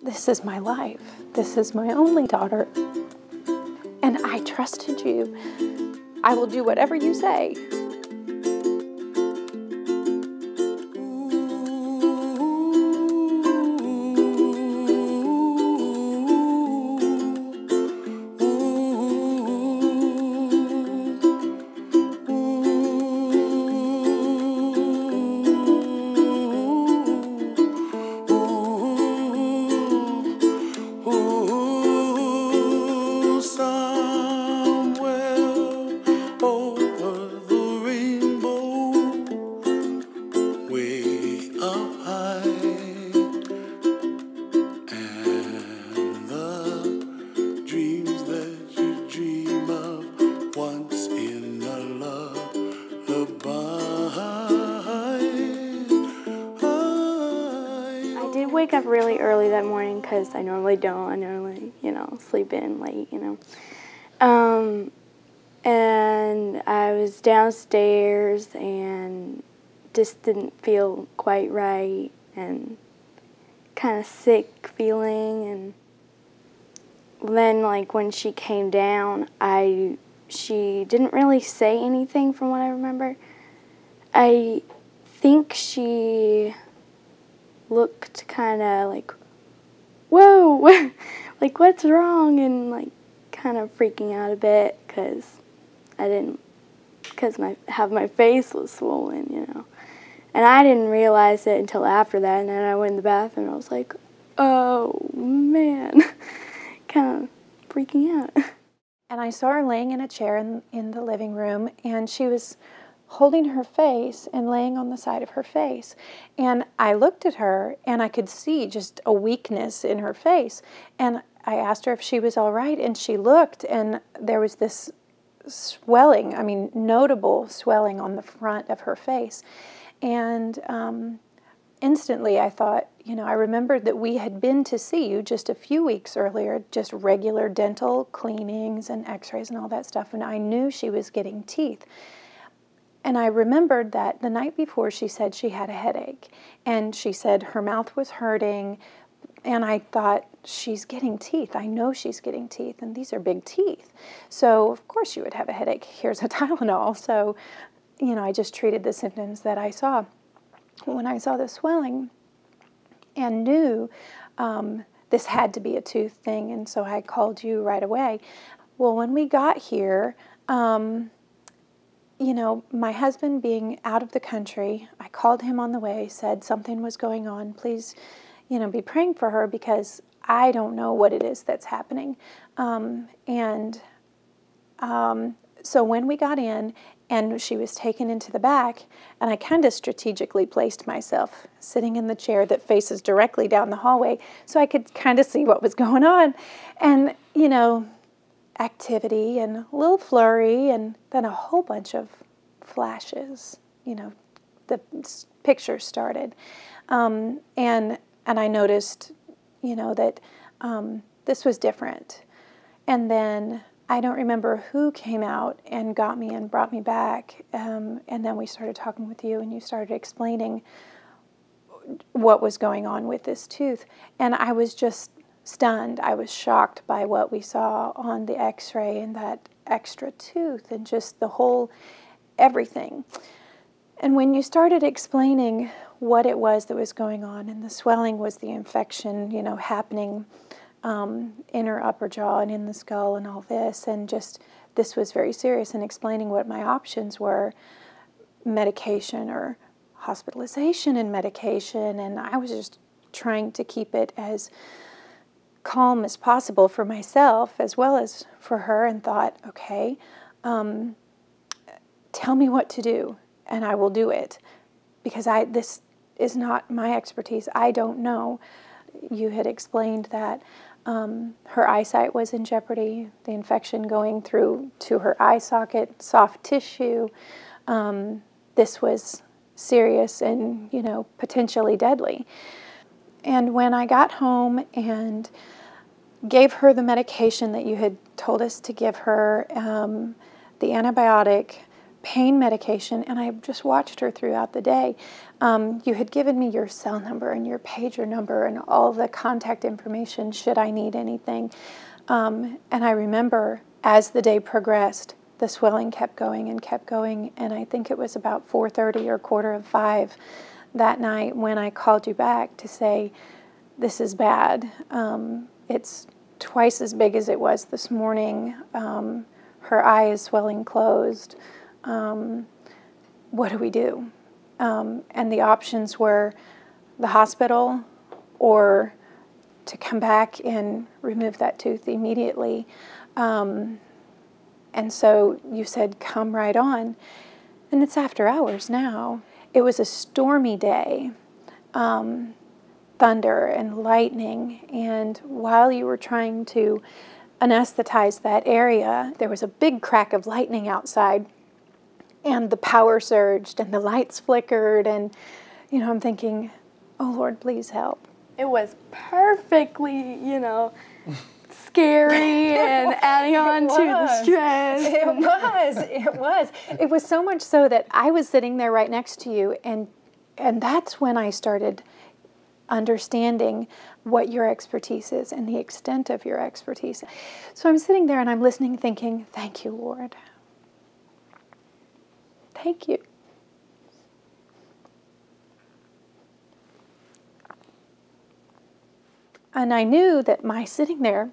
this is my life. This is my only daughter. And I trusted you. I will do whatever you say. Wake up really early that morning because I normally don't. I normally, sleep in late, And I was downstairs and just didn't feel quite right and kind of sick feeling. And then, when she came down, she didn't really say anything from what I remember. I think she looked kind of like, whoa, like what's wrong, and kind of freaking out a bit because my face was swollen, and I didn't realize it until after that. And then I went in the bathroom and I was like, oh man, kind of freaking out. And I saw her laying in a chair in the living room, and she was holding her face and laying on the side of her face. And I looked at her, and I could see just a weakness in her face. And I asked her if she was all right, and she looked, and there was this swelling, notable swelling on the front of her face. And instantly I thought, I remembered that we had been to see you just a few weeks earlier, just regular dental cleanings and x-rays and all that stuff, and I knew she was getting teeth. And I remembered that the night before she said she had a headache, and she said her mouth was hurting, and I thought, she's getting teeth. I know she's getting teeth, and these are big teeth. So, of course you would have a headache. Here's a Tylenol. So, I just treated the symptoms that I saw. When I saw the swelling and knew this had to be a tooth thing, and so I called you right away. Well, when we got here, my husband being out of the country, I called him on the way, said something was going on. Please, be praying for her because I don't know what it is that's happening. So when we got in and she was taken into the back, and I kind of strategically placed myself sitting in the chair that faces directly down the hallway so I could kind of see what was going on. And, activity and a little flurry, and then a whole bunch of flashes, the picture started. And I noticed, that this was different. And then I don't remember who came out and got me and brought me back. And then we started talking with you, and you started explaining what was going on with this tooth. And I was just stunned. I was shocked by what we saw on the x-ray and that extra tooth and just the whole everything. And when you started explaining what it was that was going on, and the swelling was the infection, happening in her upper jaw and in the skull and all this, and just this was very serious, and explaining what my options were, medication or hospitalization and medication, and I was just trying to keep it as calm as possible for myself as well as for her, and thought, okay, tell me what to do and I will do it, because this is not my expertise. I don't know. You had explained that her eyesight was in jeopardy, the infection going through to her eye socket, soft tissue. This was serious and, potentially deadly. And when I got home and gave her the medication that you had told us to give her, the antibiotic pain medication, and I just watched her throughout the day. You had given me your cell number and your pager number and all the contact information should I need anything. And I remember as the day progressed, the swelling kept going, and I think it was about 4:30 or 4:45 that night when I called you back to say, this is bad. It's twice as big as it was this morning. Her eye is swelling closed. What do we do? And the options were the hospital or to come back and remove that tooth immediately. And so you said, come right on. And it's after hours now. It was a stormy day, thunder and lightning. And while you were trying to anesthetize that area, there was a big crack of lightning outside. And the power surged and the lights flickered. And, you know, I'm thinking, oh, Lord, please help. It was perfectly, you know, scary and adding on to the stress. It was so much so that I was sitting there right next to you, and that's when I started understanding what your expertise is and the extent of your expertise. So I'm sitting there and I'm listening, thinking, thank you, Lord. Thank you. And I knew that my sitting there,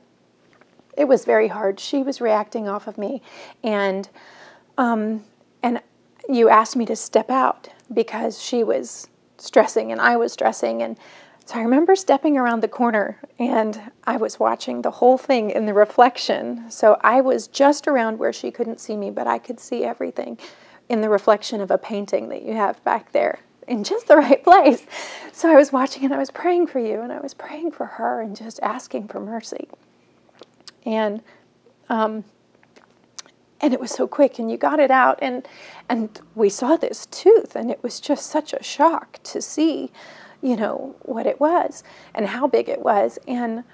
it was very hard. She was reacting off of me. And you asked me to step out because she was stressing and I was stressing. And so I remember stepping around the corner and I was watching the whole thing in the reflection. So I was just around where she couldn't see me, but I could see everything in the reflection of a painting that you have back there in just the right place. So I was watching and I was praying for you and I was praying for her and just asking for mercy. And it was so quick and you got it out and we saw this tooth and it was just such a shock to see, you know, what it was and how big it was. And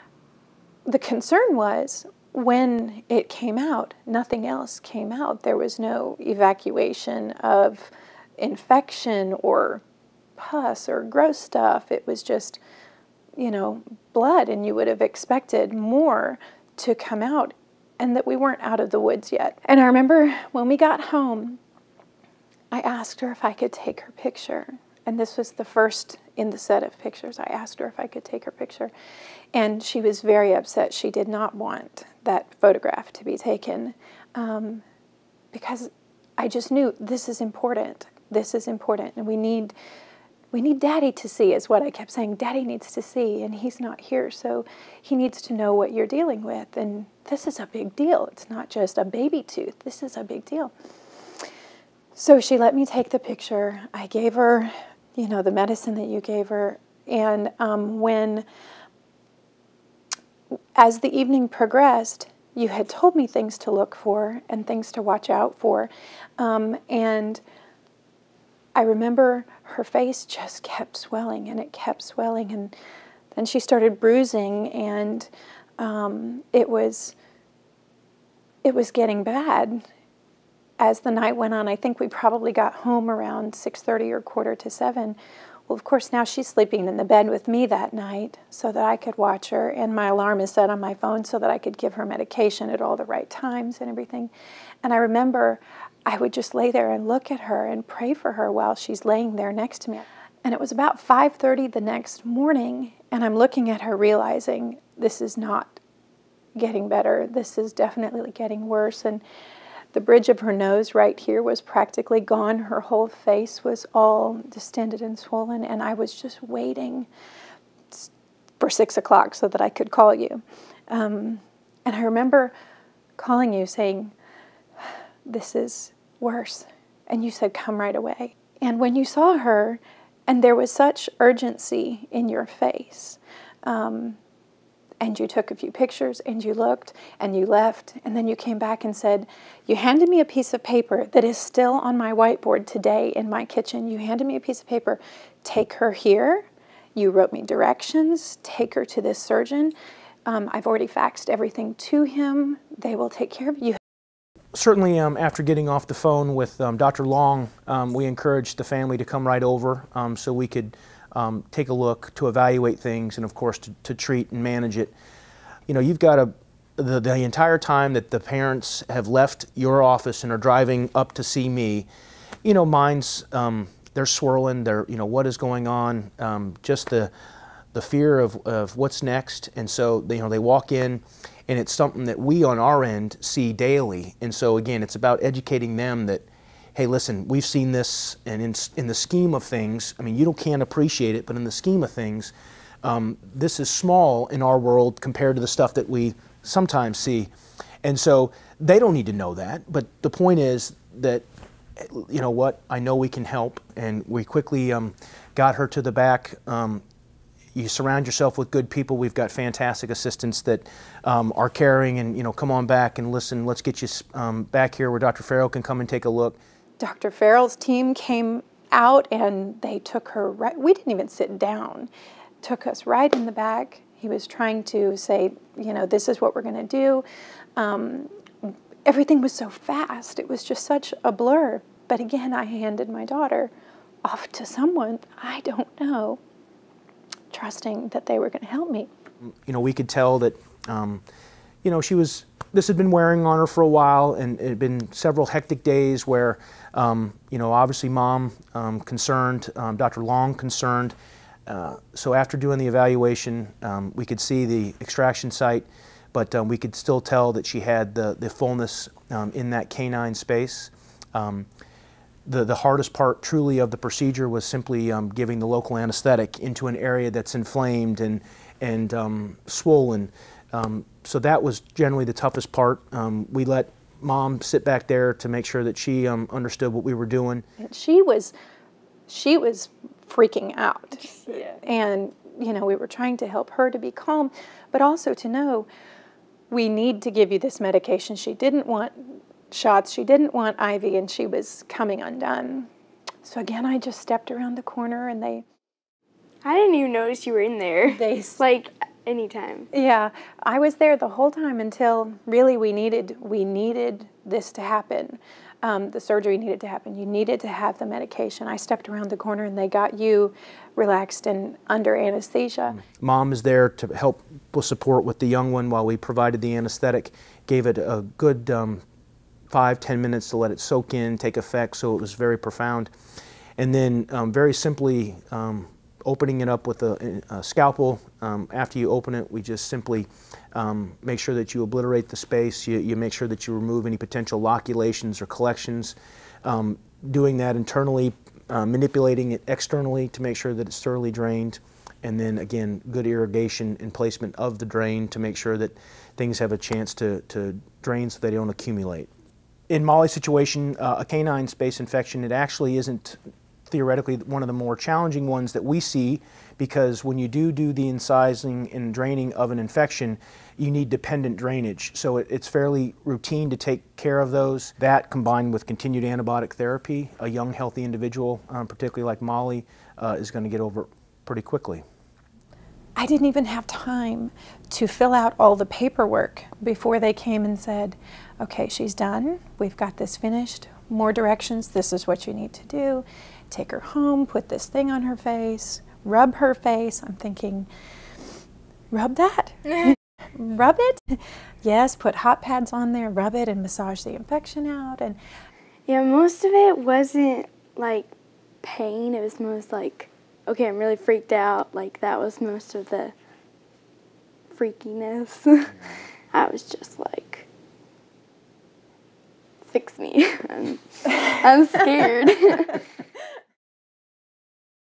the concern was when it came out, nothing else came out. There was no evacuation of infection or pus or gross stuff. It was just, you know, blood, and you would have expected more to come out and that we weren't out of the woods yet. And I remember when we got home, I asked her if I could take her picture. And this was the first in the set of pictures. I asked her if I could take her picture. And she was very upset. She did not want that photograph to be taken because I just knew this is important. This is important. And we need Daddy to see is what I kept saying. Daddy needs to see, and he's not here, so he needs to know what you're dealing with. And this is a big deal. It's not just a baby tooth. This is a big deal. So she let me take the picture. I gave her, you know, the medicine that you gave her. And as the evening progressed, you had told me things to look for and things to watch out for. And I remember her face just kept swelling and it kept swelling. And then she started bruising and it was getting bad. As the night went on, I think we probably got home around 6:30 or 6:45. Well, of course, now she's sleeping in the bed with me that night so that I could watch her, and my alarm is set on my phone so that I could give her medication at all the right times and everything. And I remember I would just lay there and look at her and pray for her while she's laying there next to me. And it was about 5:30 the next morning, and I'm looking at her realizing this is not getting better. This is definitely getting worse. And the bridge of her nose right here was practically gone. Her whole face was all distended and swollen, and I was just waiting for 6 o'clock so that I could call you. And I remember calling you saying, this is worse. And you said, come right away. And when you saw her, and there was such urgency in your face, and you took a few pictures, and you looked, and you left, and then you came back and said, you handed me a piece of paper that is still on my whiteboard today in my kitchen. You handed me a piece of paper. Take her here. You wrote me directions. Take her to this surgeon. I've already faxed everything to him. They will take care of you. certainly after getting off the phone with Dr. Long, we encouraged the family to come right over so we could take a look, to evaluate things, and of course to treat and manage it. You know, you've got the entire time that the parents have left your office and are driving up to see me, you know, minds, they're swirling, you know, what is going on, just the fear of what's next. And so you know, they walk in, and it's something that we on our end see daily. And so again, it's about educating them that, hey, listen, we've seen this, and in the scheme of things, I mean, you can't appreciate it, but in the scheme of things, this is small in our world compared to the stuff that we sometimes see. And so they don't need to know that, but the point is that, you know what, I know we can help, and we quickly got her to the back. You surround yourself with good people. We've got fantastic assistants that are caring, and, you know, come on back and listen, let's get you back here where Dr. Farrell can come and take a look. Dr. Farrell's team came out, and they took her right, we didn't even sit down, took us right in the back. He was trying to say, you know, this is what we're going to do. Everything was so fast. It was just such a blur. But again, I handed my daughter off to someone I don't know, trusting that they were going to help me. You know, we could tell that, you know, this had been wearing on her for a while, and it had been several hectic days where, you know, obviously Mom concerned, Dr. Long concerned. So after doing the evaluation, we could see the extraction site, but we could still tell that she had the fullness in that canine space. The hardest part truly of the procedure was simply giving the local anesthetic into an area that's inflamed and swollen. So that was generally the toughest part. We let Mom sit back there to make sure that she understood what we were doing. And she was freaking out. Yeah. And, you know, we were trying to help her to be calm, but also to know, we need to give you this medication. She didn't want shots, she didn't want IV, and she was coming undone. So again, I just stepped around the corner, and I didn't even notice you were in there. Like, anytime. Yeah, I was there the whole time until really we needed this to happen. The surgery needed to happen. You needed to have the medication. I stepped around the corner, and they got you relaxed and under anesthesia. Mom is there to help with support with the young one while we provided the anesthetic, gave it a good 5-10 minutes to let it soak in, take effect, so it was very profound. And then very simply opening it up with a scalpel. After you open it, we just simply make sure that you obliterate the space. You make sure that you remove any potential loculations or collections. Doing that internally, manipulating it externally to make sure that it's thoroughly drained. And then again, good irrigation and placement of the drain to make sure that things have a chance to drain so they don't accumulate. In Molly's situation, a canine space infection, it actually isn't theoretically one of the more challenging ones that we see, because when you do the incising and draining of an infection, you need dependent drainage. So it's fairly routine to take care of those. That combined with continued antibiotic therapy, a young healthy individual, particularly like Molly, is going to get over it pretty quickly. I didn't even have time to fill out all the paperwork before they came and said, okay, she's done, we've got this finished, more directions, this is what you need to do. Take her home, put this thing on her face, rub her face. I'm thinking, rub that? Rub it? Yes, put hot pads on there, rub it, and massage the infection out. And yeah, most of it wasn't like pain, it was most like, okay, I'm really freaked out. Like, that was most of the freakiness. I was just like, fix me. I'm scared.